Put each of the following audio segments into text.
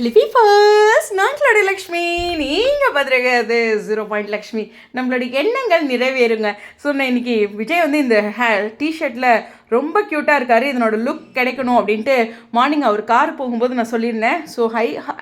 லிபி first நான் கிளாடி லக்ஷ்மி, நீங்கள் பார்த்துருக்கிறது 0 லக்ஷ்மி. நம்மளுடைய எண்ணங்கள் நிறைவேறுங்க. ஸோ நான் இன்றைக்கி விஜய் வந்து இந்த டிஷர்ட்டில் ரொம்ப க்யூட்டாக இருக்கார். இதனோட லுக் கிடைக்கணும் அப்படின்ட்டு மார்னிங் அவர் கார் போகும்போது நான் சொல்லியிருந்தேன். ஸோ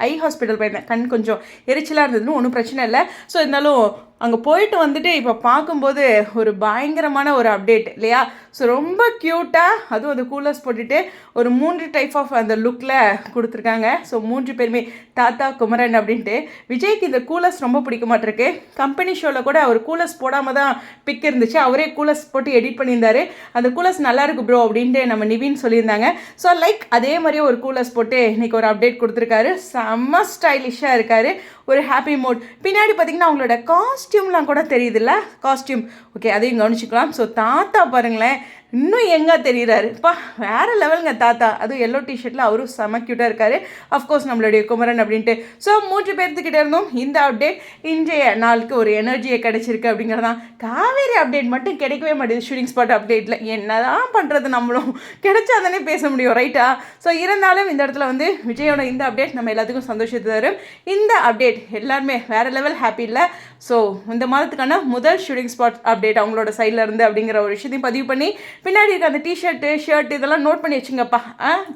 ஐ ஹாஸ்பிட்டல் போயிருந்தேன். கண் கொஞ்சம் எரிச்சலாக இருந்ததுன்னு ஒன்றும் பிரச்சனை இல்லை. ஸோ இருந்தாலும் அங்கே போயிட்டு வந்துட்டு இப்போ பார்க்கும்போது ஒரு பயங்கரமான ஒரு அப்டேட் இல்லையா? ஸோ ரொம்ப க்யூட்டாக, அதுவும் அந்த கூலர்ஸ் போட்டுட்டு ஒரு 3 டைப் ஆஃப் அந்த லுக்கில் கொடுத்துருக்காங்க. ஸோ 3 பேருமே தாத்தா குமரன் அப்படின்ட்டு. விஜய்க்கு இந்த கூலர்ஸ் ரொம்ப பிடிக்க மாட்டிருக்கு. கம்பெனி ஷோவில் கூட அவர் கூலர்ஸ் போடாமல் தான் பிக் இருந்துச்சு. அவரே கூலர்ஸ் போட்டு எடிட் பண்ணியிருந்தார். அந்த கூலர்ஸ் நல்லாயிருக்கு ப்ரோ அப்படின்ட்டு நம்ம நிவின் சொல்லியிருந்தாங்க. ஸோ அதே மாதிரியே ஒரு கூலர்ஸ் போட்டு இன்றைக்கி ஒரு அப்டேட் கொடுத்துருக்காரு. செம்ம ஸ்டைலிஷாக இருக்கார். ஒரு ஹாப்பி மோட். பின்னாடி பார்த்திங்கன்னா அவங்களோட காஸ்டியூம்லாம் கூட தெரியுதுல்ல, காஸ்டியூம் ஓகே, அதையும் கவனிச்சிக்கலாம். ஸோ தாத்தா பாருங்களேன், இன்னும் எங்கே தெரியுறாரு பா, வேறு லெவலுங்க தாத்தா. அதுவும் எல்லோ டிஷர்ட்டில் அவரும் செம க்யூட்டாக இருக்கார். அஃப்கோர்ஸ் நம்மளுடைய குமரன் அப்படின்ட்டு. ஸோ 3 பேர்த்துக்கிட்ட இருந்தும் இந்த அப்டேட் இன்றைய நாளுக்கு ஒரு எனர்ஜியை கிடைச்சிருக்கு அப்படிங்கிறதான். காவேரி அப்டேட் மட்டும் கிடைக்கவே மாட்டேது ஷூட்டிங் ஸ்பாட் அப்டேட்டில். என்ன தான் பண்ணுறது, நம்மளும் கிடைச்சா தானே பேச முடியும், ரைட்டா? ஸோ இருந்தாலும் இந்த இடத்துல வந்து விஜயோட இந்த அப்டேட் நம்ம எல்லாத்துக்கும் சந்தோஷத்தை தரும். இந்த அப்டேட் எல்லாருமே வேறு லெவல் ஹாப்பி இல்லை. ஸோ இந்த மாதத்துக்கான முதல் ஷூட்டிங் ஸ்பாட் அப்டேட் அவங்களோட சைடில் இருந்து அப்படிங்கிற ஒரு விஷயத்தையும் பதிவு பண்ணி பின்னாடி இருக்க அந்த டிஷர்ட்டு ஷர்ட் இதெல்லாம் நோட் பண்ணி வச்சுங்கப்பா,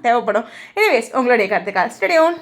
தேவைப்படும். எனிவேஸ் உங்களுடைய கருத்துக்காக ஸ்டே ஆன்.